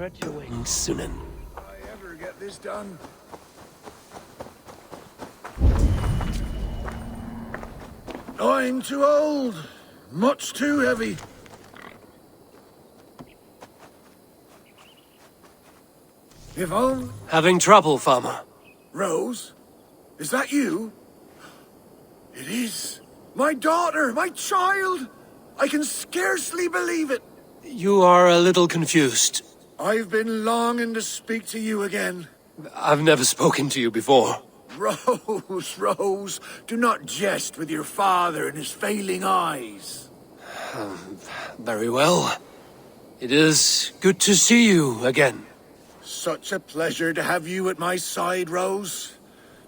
Stretch your wings. Soon. If I ever get this done. I'm too old. Much too heavy. If only... Having trouble, farmer. Rose? Is that you? It is. My daughter! My child! I can scarcely believe it. You are a little confused. I've been longing to speak to you again. I've never spoken to you before. Rose, Rose, do not jest with your father and his failing eyes. Very well. It is good to see you again. Such a pleasure to have you at my side, Rose.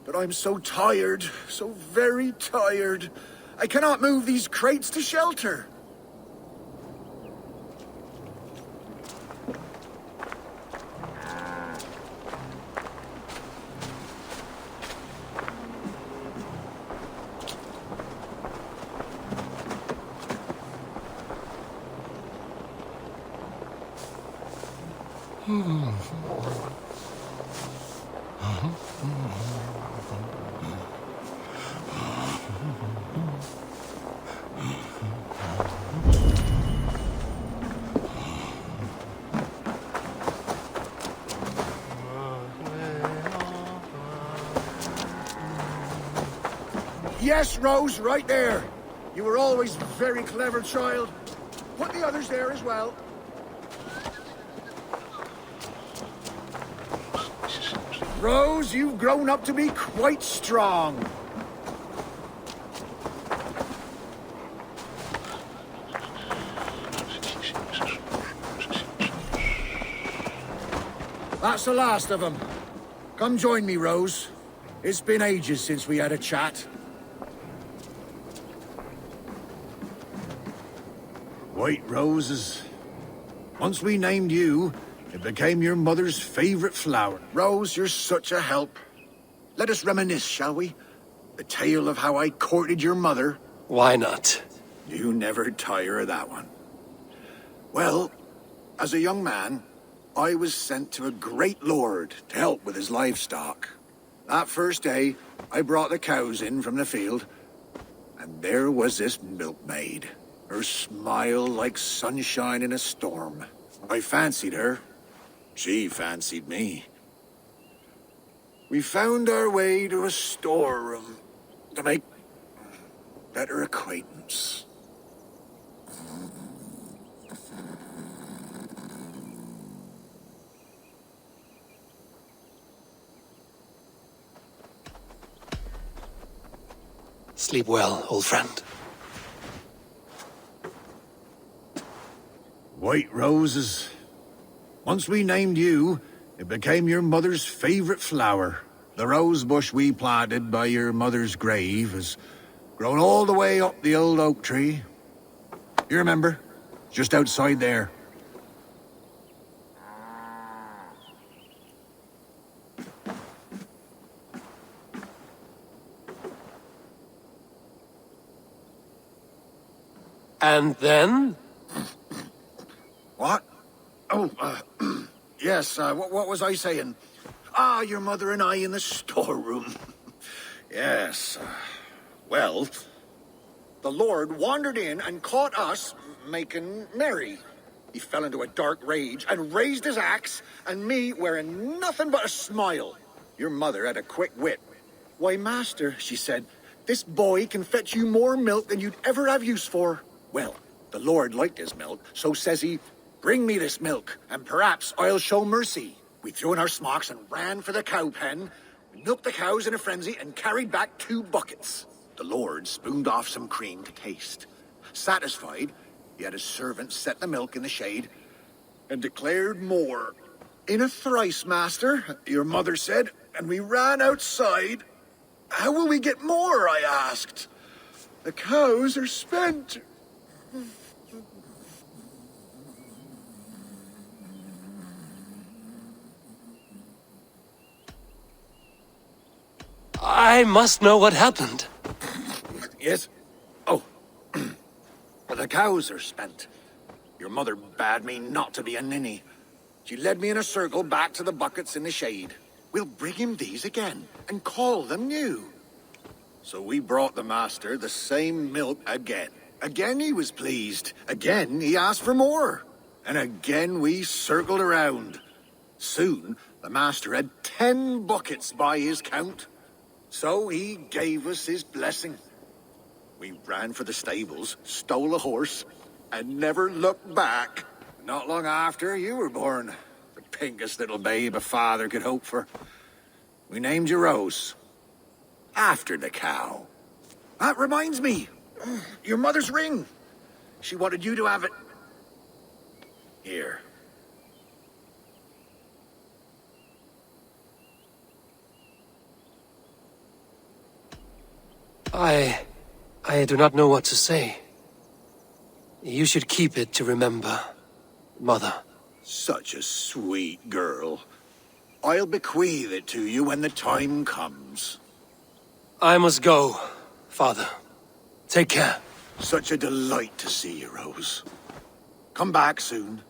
But I'm so tired, so very tired. I cannot move these crates to shelter. Yes, Rose, right there. You were always a very clever child. Put the others there as well. Rose, you've grown up to be quite strong. That's the last of them. Come join me, Rose. It's been ages since we had a chat. White roses. Once we named you, it became your mother's favorite flower. Rose, you're such a help. Let us reminisce, shall we? The tale of how I courted your mother. Why not? You never tire of that one. Well, as a young man, I was sent to a great lord to help with his livestock. That first day, I brought the cows in from the field, and there was this milkmaid. Her smile like sunshine in a storm. I fancied her. She fancied me. We found our way to a storeroom to make better acquaintance. Sleep well, old friend. White roses. Once we named you, it became your mother's favorite flower. The rose bush we planted by your mother's grave has grown all the way up the old oak tree. You remember? Just outside there. And then? What? Oh, yes, what was I saying? Ah, your mother and I in the storeroom. Yes, well, the Lord wandered in and caught us making merry. He fell into a dark rage and raised his axe, and me wearing nothing but a smile. Your mother had a quick wit. Why, master, she said, this boy can fetch you more milk than you'd ever have use for. Well, the Lord liked his milk, so says he, bring me this milk, and perhaps I'll show mercy. We threw in our smocks and ran for the cow pen. We milked the cows in a frenzy and carried back 2 buckets. The Lord spooned off some cream to taste. Satisfied, he had his servant set the milk in the shade and declared more. In a thrice, master, your mother said, and we ran outside. How will we get more, I asked. The cows are spent. I must know what happened. Yes? Oh. The cows are spent. Your mother bade me not to be a ninny. She led me in a circle back to the buckets in the shade. We'll bring him these again, and call them new. So we brought the master the same milk again. Again he was pleased. Again he asked for more. And again we circled around. Soon the master had 10 buckets by his count. So he gave us his blessing. We ran for the stables, stole a horse, and never looked back. Not long after, you were born. The pinkest little babe a father could hope for. We named you Rose. After the cow. That reminds me. Your mother's ring. She wanted you to have it. Here. I do not know what to say. You should keep it to remember, Mother. Such a sweet girl. I'll bequeath it to you when the time comes. I must go, Father. Take care. Such a delight to see you, Rose. Come back soon.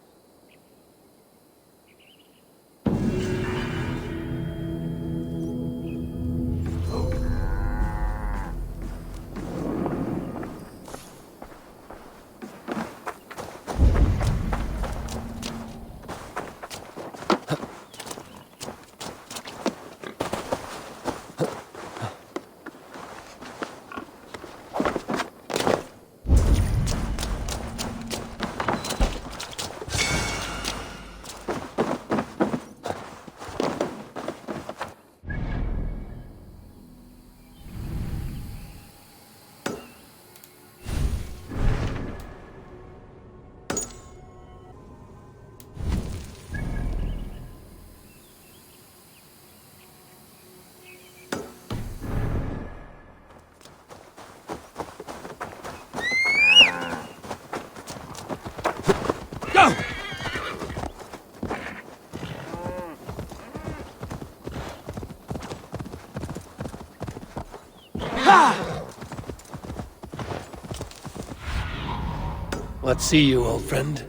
What see you, old friend?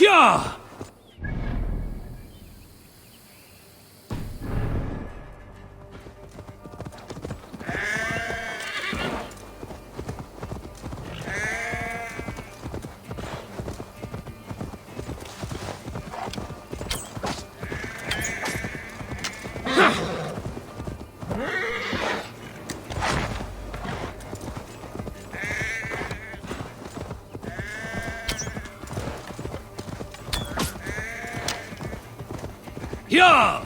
Yeah! Yeah!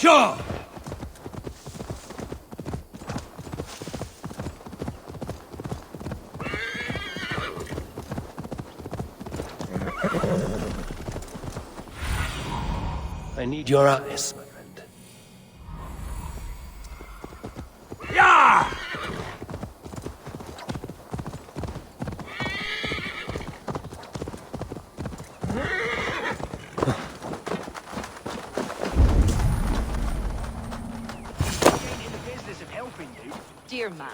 Yeah! I need your eyes, my friend. Yeah! Dear man,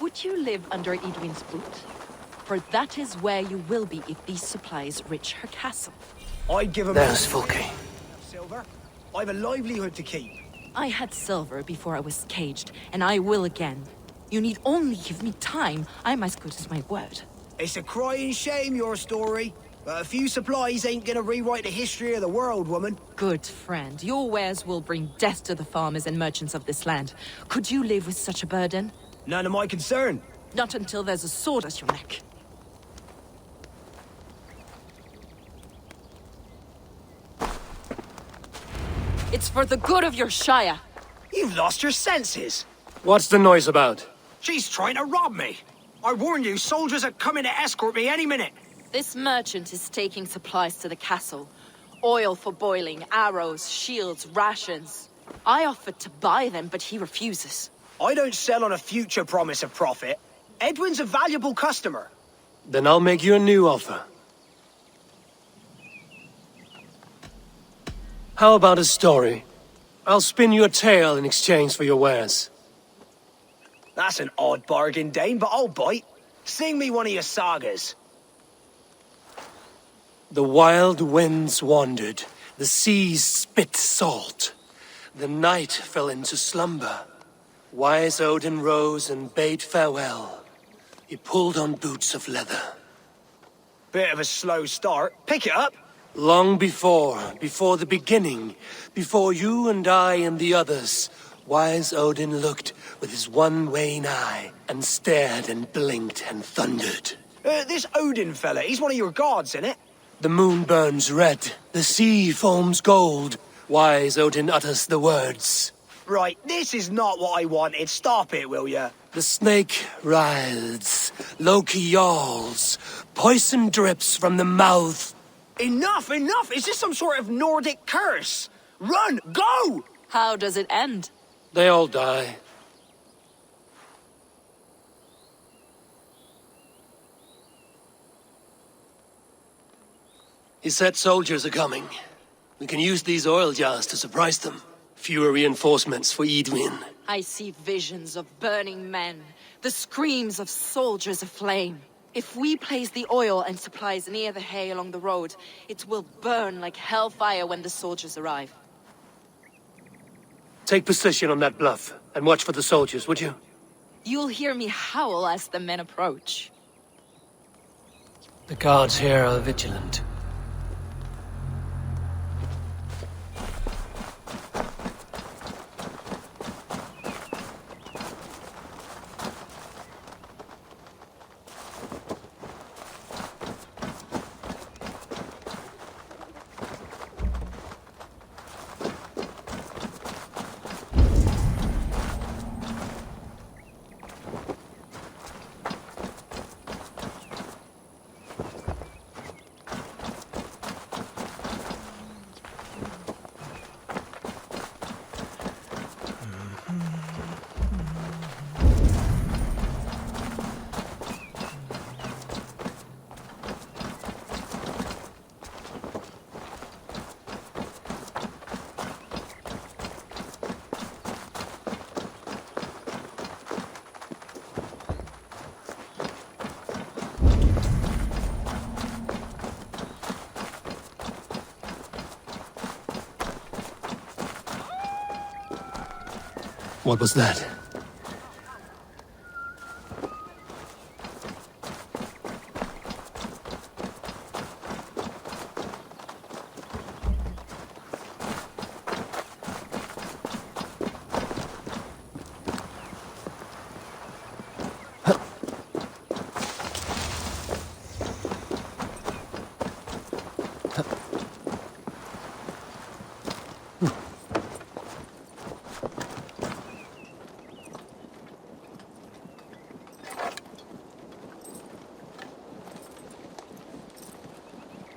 would you live under Edwin's boot? For that is where you will be if these supplies reach her castle. I'd give him There's Volke. silver. I've a livelihood to keep. I had silver before I was caged, and I will again. You need only give me time. I'm as good as my word. It's a crying shame, your story. But a few supplies ain't gonna rewrite the history of the world, woman. Good friend, your wares will bring death to the farmers and merchants of this land. Could you live with such a burden? None of my concern. Not until there's a sword at your neck. It's for the good of your shire. You've lost your senses. What's the noise about? She's trying to rob me. I warn you, soldiers are coming to escort me any minute. This merchant is taking supplies to the castle. Oil for boiling, arrows, shields, rations. I offered to buy them, but he refuses. I don't sell on a future promise of profit. Edwin's a valuable customer. Then I'll make you a new offer. How about a story? I'll spin you a tale in exchange for your wares. That's an odd bargain, Dane, but I'll bite. Sing me one of your sagas. The wild winds wandered, the seas spit salt. The night fell into slumber. Wise Odin rose and bade farewell. He pulled on boots of leather. Bit of a slow start. Pick it up. Long before the beginning, before you and I and the others, wise Odin looked with his one wan eye and stared and blinked and thundered. This Odin fella, he's one of your gods, innit? The moon burns red, the sea foams gold. Wise Odin utters the words. Right, this is not what I wanted. Stop it, will ya? The snake writhes, Loki yawls, poison drips from the mouth. Enough, enough! Is this some sort of Nordic curse? Run, go! How does it end? They all die. He said soldiers are coming. We can use these oil jars to surprise them. Fewer reinforcements for Edwin. I see visions of burning men, the screams of soldiers aflame. If we place the oil and supplies near the hay along the road, it will burn like hellfire when the soldiers arrive. Take position on that bluff, and watch for the soldiers, would you? You'll hear me howl as the men approach. The guards here are vigilant. What was that?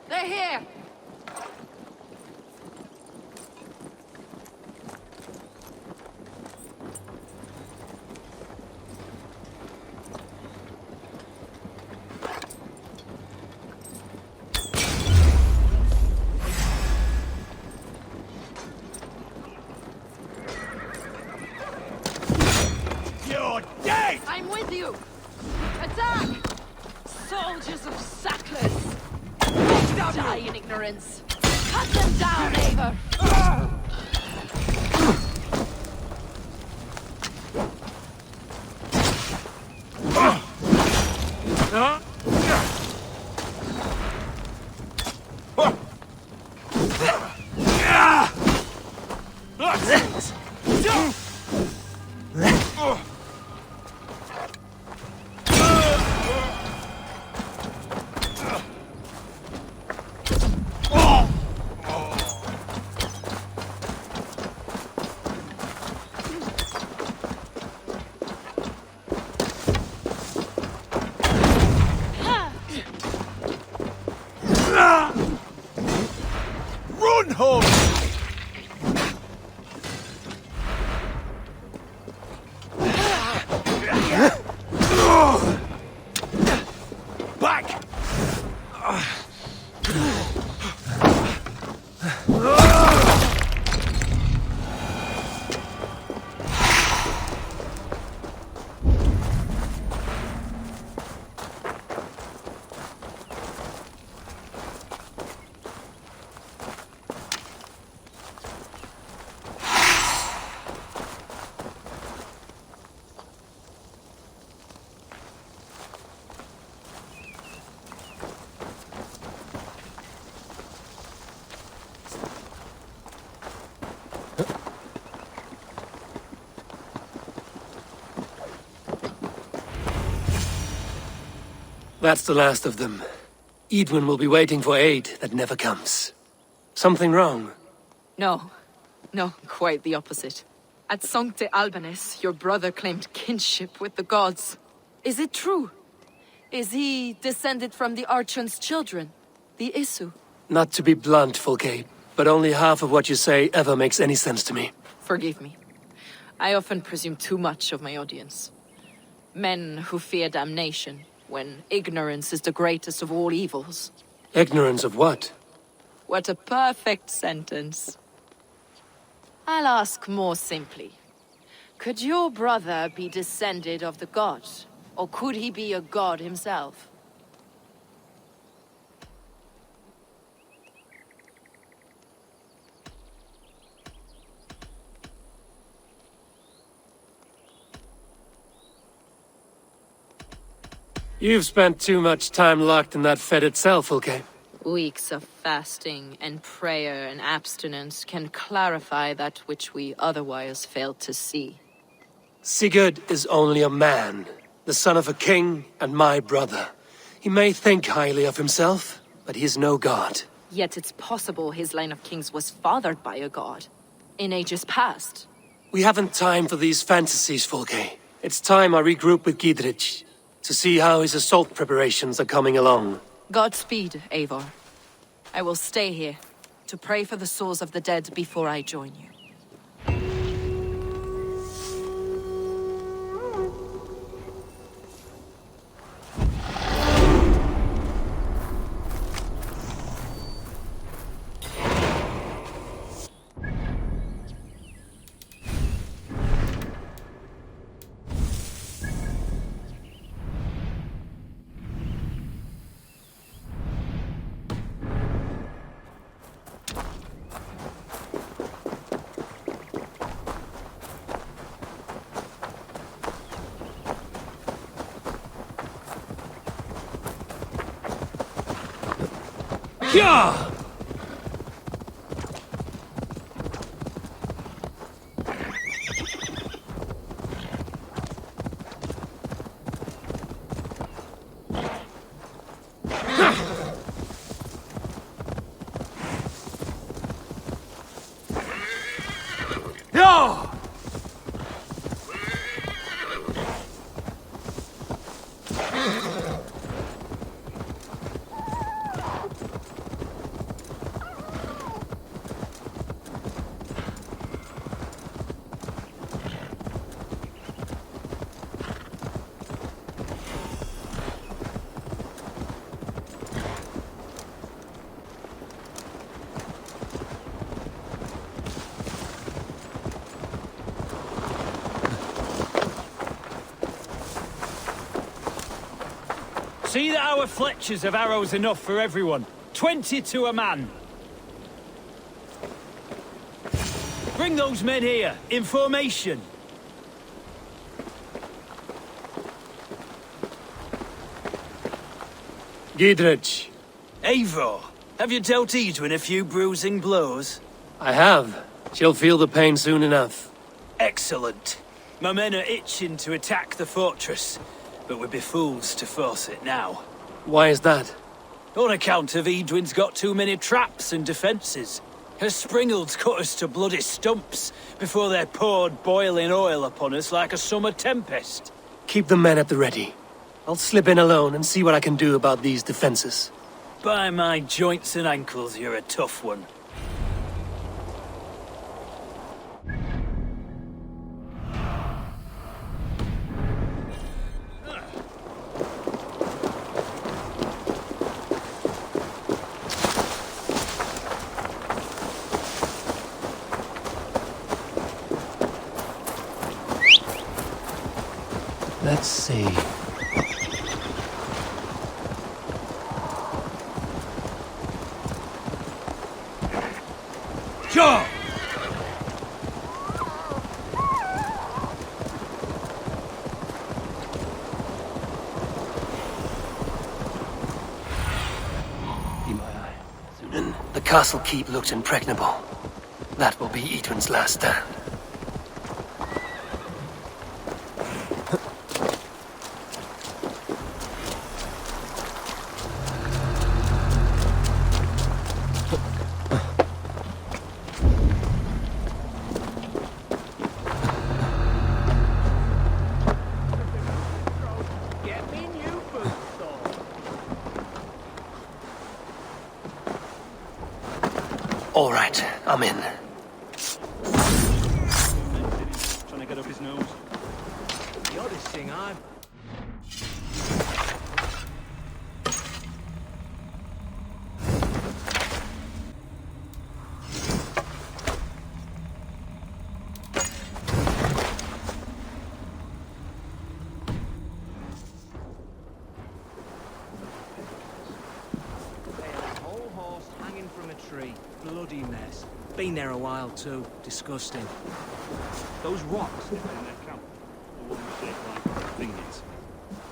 They're here! You're dead! I'm with you! Attack! Soldiers of Sacklers! Die in ignorance! Cut them down, Eivor! Run home! Back! That's the last of them. Edwin will be waiting for aid that never comes. Something wrong? No. No, quite the opposite. At Sancte Albanus, your brother claimed kinship with the gods. Is it true? Is he descended from the Archon's children, the Isu? Not to be blunt, Fulke, but only half of what you say ever makes any sense to me. Forgive me. I often presume too much of my audience. Men who fear damnation, when ignorance is the greatest of all evils. Ignorance of what? What a perfect sentence. I'll ask more simply. Could your brother be descended of the god? Or could he be a god himself? You've spent too much time locked in that fetid cell, Fulke. Weeks of fasting and prayer and abstinence can clarify that which we otherwise fail to see. Sigurd is only a man, the son of a king and my brother. He may think highly of himself, but he is no god. Yet it's possible his line of kings was fathered by a god, in ages past. We haven't time for these fantasies, Fulke. It's time I regroup with Gidrich, to see how his assault preparations are coming along. Godspeed, Eivor. I will stay here, to pray for the souls of the dead before I join you. Yeah! See that our fletchers have arrows enough for everyone. 20 to a man. Bring those men here, in formation. Gidrich. Eivor, have you dealt Edwin a few bruising blows? I have. She'll feel the pain soon enough. Excellent. My men are itching to attack the fortress, but we'd be fools to force it now. Why is that? On account of Edwin's got too many traps and defences. Her springalds cut us to bloody stumps before they poured boiling oil upon us like a summer tempest. Keep the men at the ready. I'll slip in alone and see what I can do about these defenses. By my joints and ankles, you're a tough one. Let's see. Sure! Be my eye. The castle keep looks impregnable. That will be Edwin's last stand. All right, I'm in. Trying to get up his nose. The oddest thing I've... whole horse hanging from a tree. Bloody mess. Been there a while too. Disgusting. Those rocks in their camp are one shaped like fingers.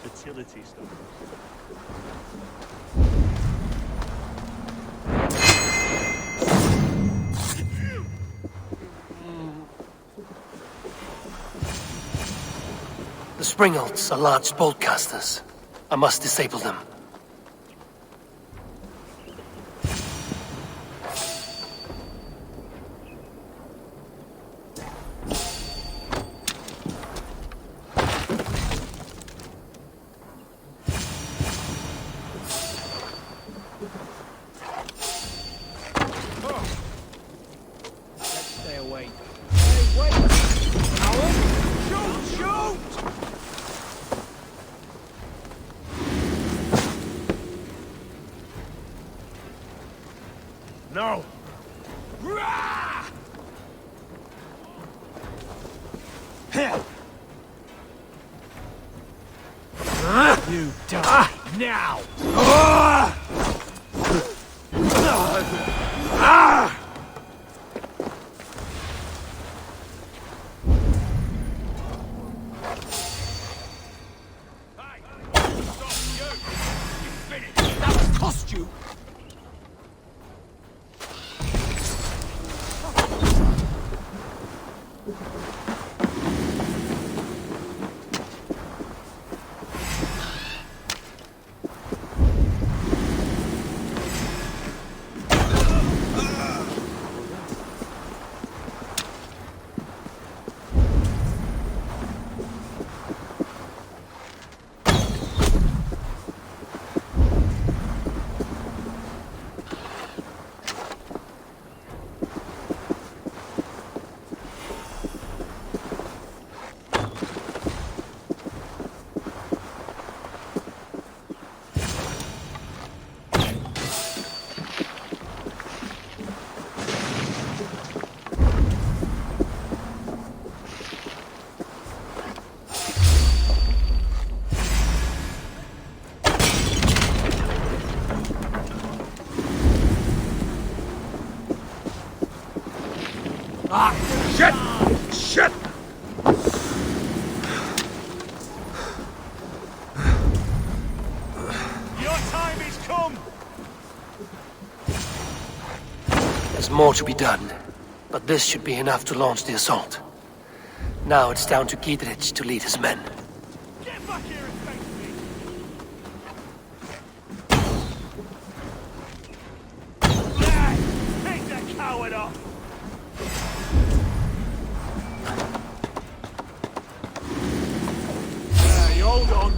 Fertility stones. The Springolds are large boltcasters. I must disable them. Let's stay away. Hey, wait! Howard! Shoot! Shoot! No! Rah! You die now! That was cost you! Shit! Shit! Your time is come! There's more to be done, but this should be enough to launch the assault. Now it's down to Gidrich to lead his men. Get back here and face me! Lad, take the coward off! You hold on.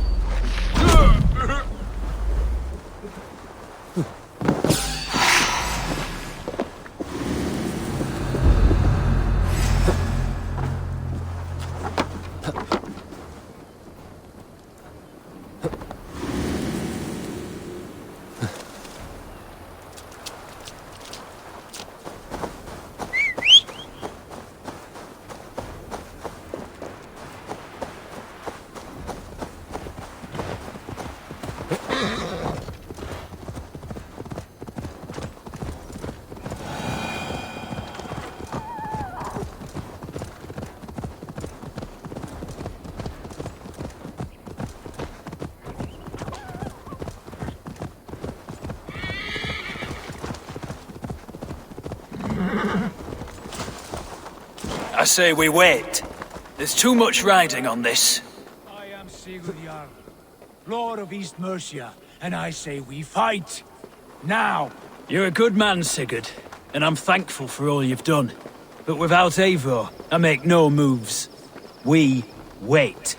I say we wait. There's too much riding on this. I am Sigurd Jarl, Lord of East Mercia, and I say we fight. Now! You're a good man, Sigurd, and I'm thankful for all you've done. But without Eivor, I make no moves. We wait.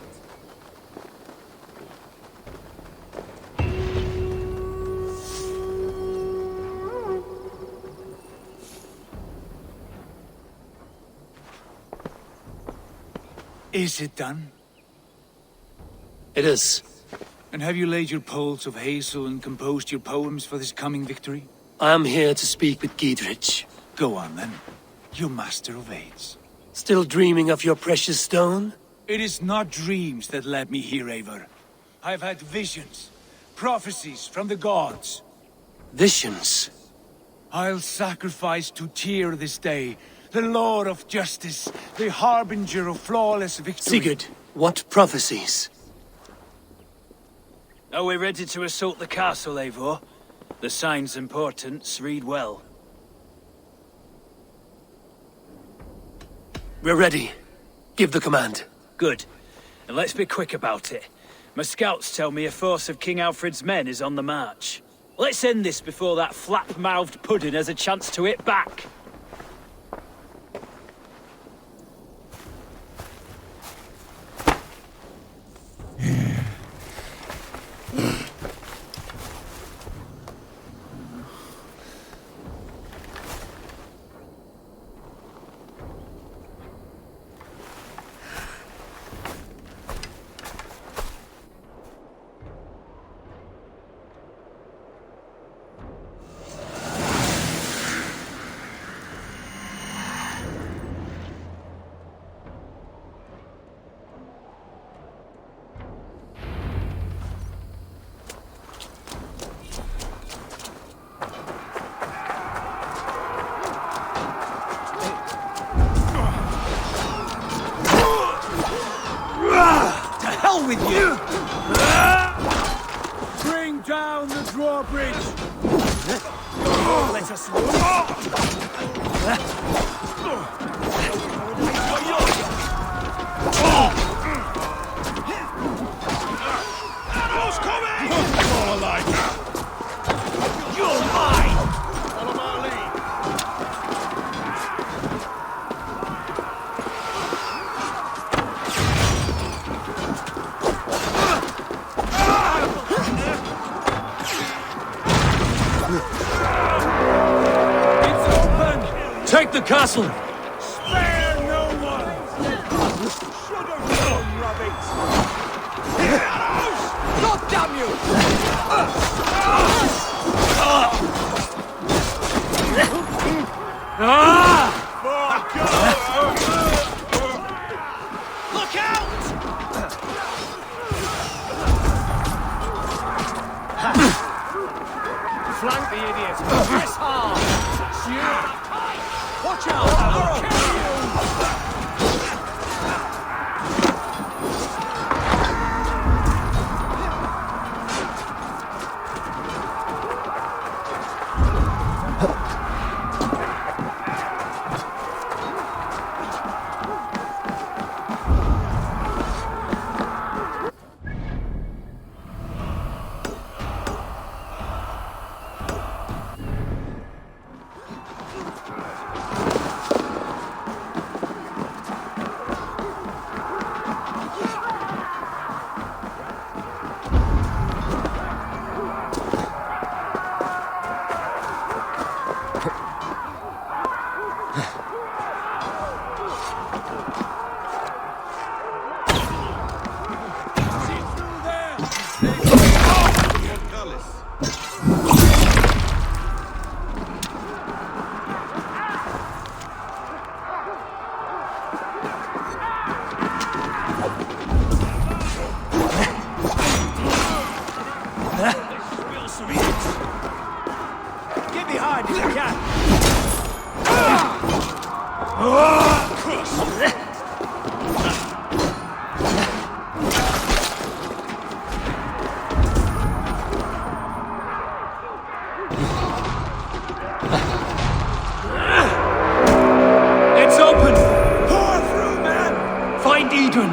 Is it done? It is. And have you laid your poles of hazel and composed your poems for this coming victory? I am here to speak with Giedrich. Go on then, you master of aids. Still dreaming of your precious stone? It is not dreams that led me here, Eivor. I've had visions, prophecies from the gods. Visions? I'll sacrifice to Tyr this day, the Lord of Justice, the harbinger of flawless victory. Sigurd, what prophecies? Are we ready to assault the castle, Eivor? The signs and portents read well. We're ready. Give the command. Good. And let's be quick about it. My scouts tell me a force of King Alfred's men is on the march. Let's end this before that flap-mouthed pudding has a chance to hit back. With you! Bring down the drawbridge! Let us Arrows coming! All alive! You're mine! Follow my lead! Take the castle! Spare no one! Sugar-plum rabbits! God damn you! Look out! Flank the idiots! Press hard! Watch out! I'll kill you! Get behind if you can! It's open! Pour through, man! Find Idun!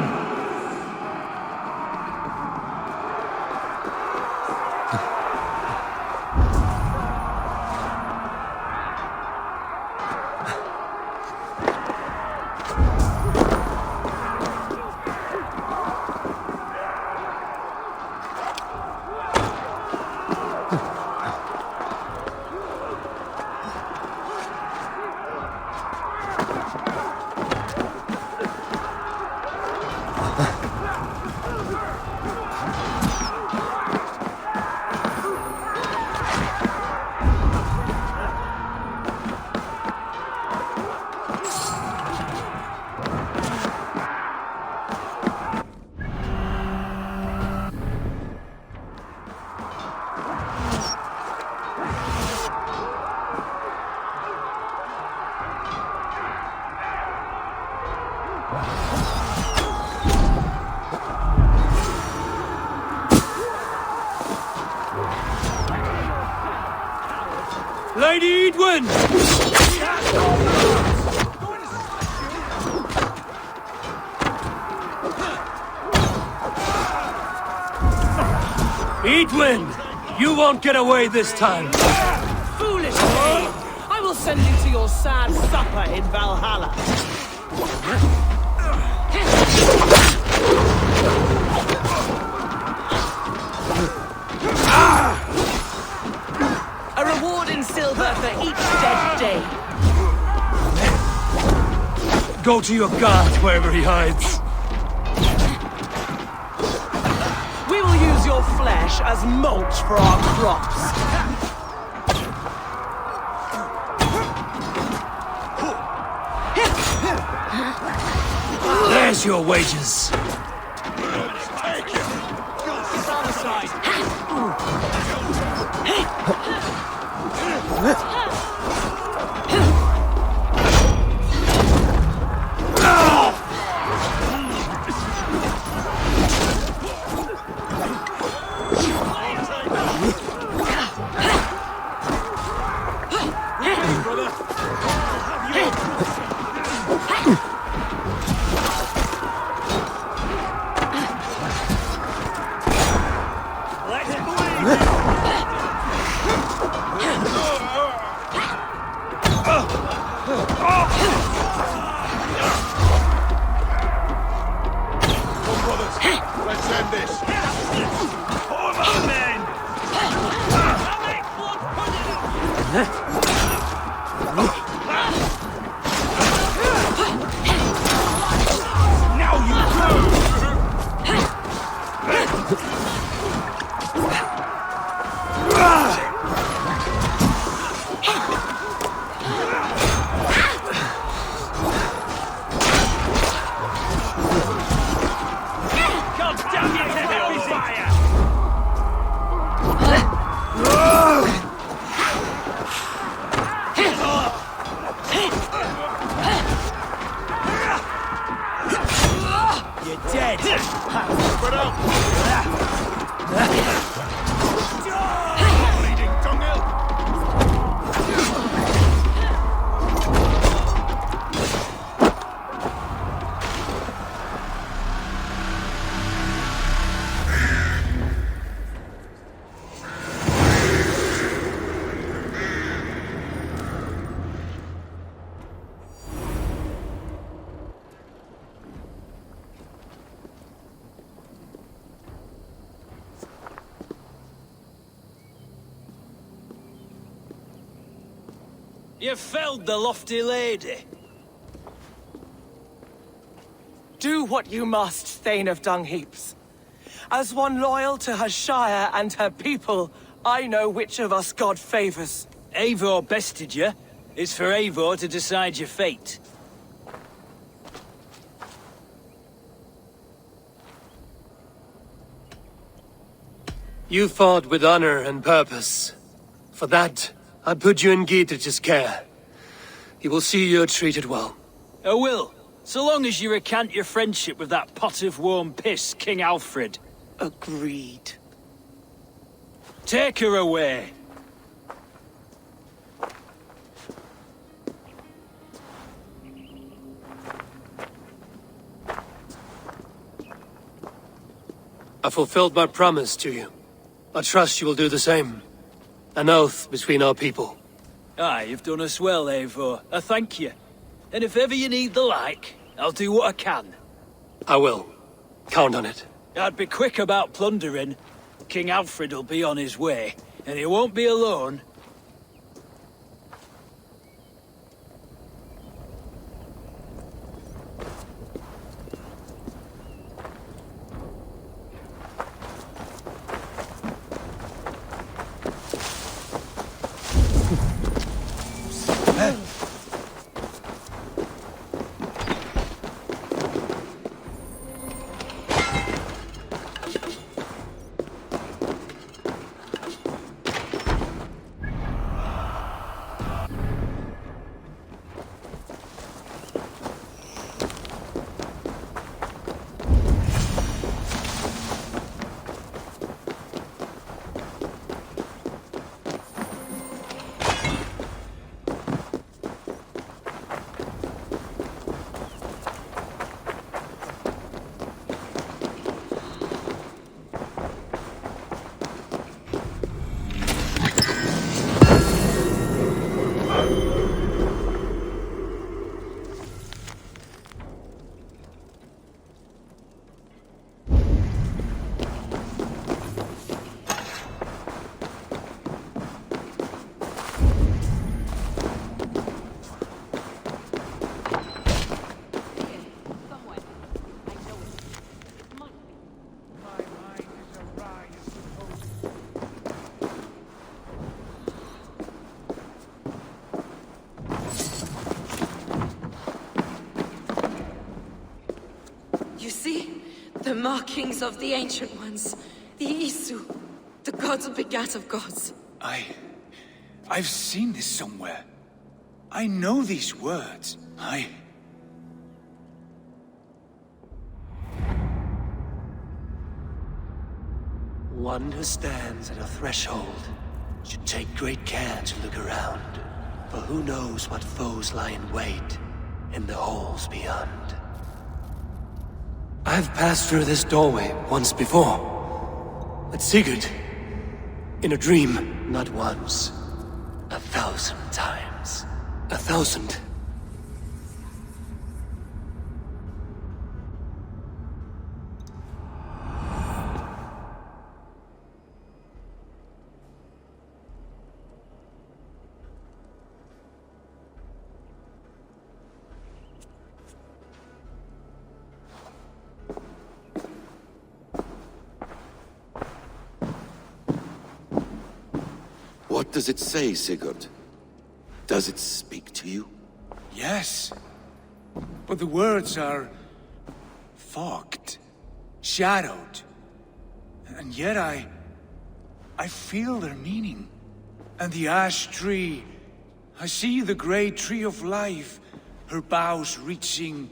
Lady Edwin! Edwin! You won't get away this time! Foolish thing! I will send you to your sad supper in Valhalla. A reward in silver for each dead day. Go to your guard wherever he hides. We will use your flesh as mulch for our crops. There's your wages. You felled the lofty lady. Do what you must, Thane of Dung Heaps. As one loyal to her shire and her people, I know which of us God favors. Eivor bested you. It's for Eivor to decide your fate. You fought with honor and purpose. For that, I put you in Gietrich's care. He will see you're treated well. I will, so long as you recant your friendship with that pot of warm piss, King Alfred. Agreed. Take her away. I fulfilled my promise to you. I trust you will do the same. An oath between our people. Aye, you've done us well, Eivor. I thank you. And if ever you need the like, I'll do what I can. I will. Count on it. I'd be quick about plundering. King Alfred will be on his way, and he won't be alone. The markings of the Ancient Ones. The Isu. The gods begat of gods. I've seen this somewhere. I know these words. One who stands at a threshold should take great care to look around, for who knows what foes lie in wait in the halls beyond. I've passed through this doorway once before, but Sigurd, in a dream, not once, 1,000 times. 1,000. What does it say, Sigurd? Does it speak to you? Yes. But the words are... fogged. Shadowed. And yet I feel their meaning. And the ash tree... I see the great tree of life, her boughs reaching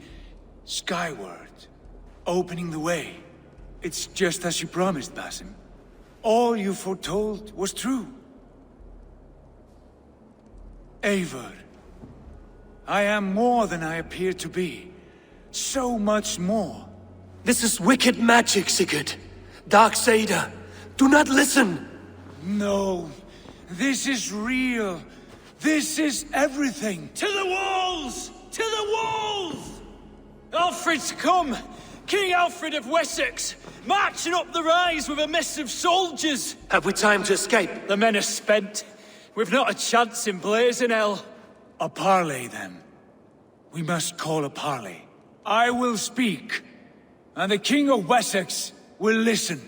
skyward, opening the way. It's just as you promised, Basim. All you foretold was true. Eivor, I am more than I appear to be. So much more. This is wicked magic, Sigurd. Darksader, do not listen! No, this is real. This is everything. To the walls! To the walls! Alfred's come! King Alfred of Wessex! Marching up the rise with a mess of soldiers! Have we time to escape? The men are spent. We've not a chance in blazing hell. A parley, then. We must call a parley. I will speak, and the King of Wessex will listen.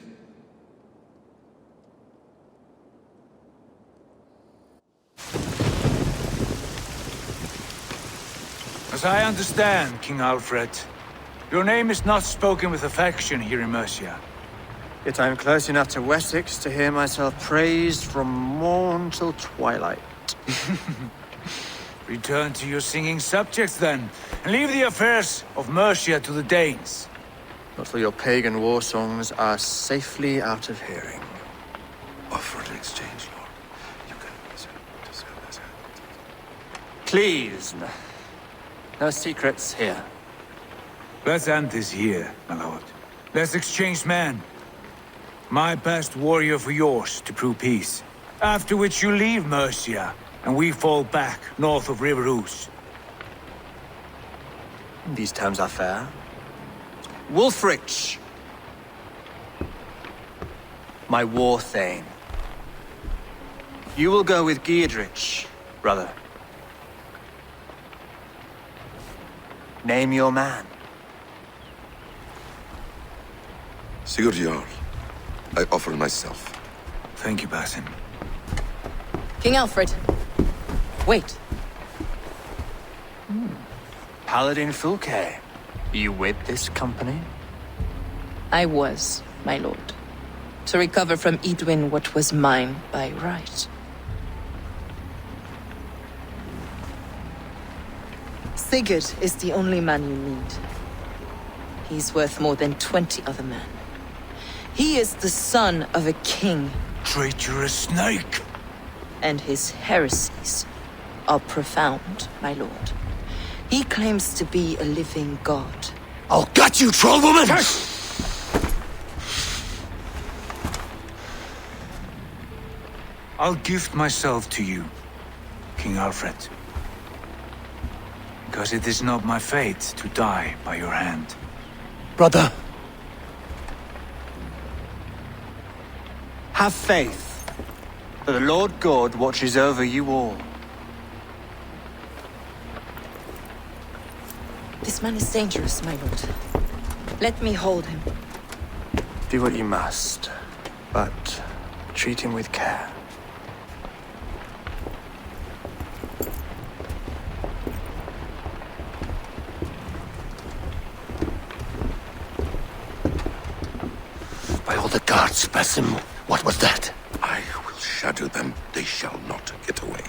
As I understand, King Alfred, your name is not spoken with affection here in Mercia. Yet I am close enough to Wessex to hear myself praised from morn till twilight. Return to your singing subjects, then, and leave the affairs of Mercia to the Danes. Not till your pagan war songs are safely out of hearing. Offer an exchange, Lord. You can... Please, no secrets here. Let's end this here, my lord. Let's exchange men. My best warrior for yours to prove peace. After which you leave Mercia, and we fall back north of River Ouse. These terms are fair. Wulfrich, my war thane. You will go with Geodrich, brother. Name your man. Sigurd Jarl, I offer myself. Thank you, Basim. King Alfred. Wait. Paladin Fulke, you with this company? I was, my lord. To recover from Edwin what was mine by right. Sigurd is the only man you need. He's worth more than 20 other men. He is the son of a king. Traitorous snake! And his heresies are profound, my lord. He claims to be a living god. I'll gut you, troll woman! I'll gift myself to you, King Alfred. Because it is not my fate to die by your hand. Brother. Have faith, for the Lord God watches over you all. This man is dangerous, my lord. Let me hold him. Do what you must, but treat him with care. guard spasm. What was that? I will shadow them. They shall not get away.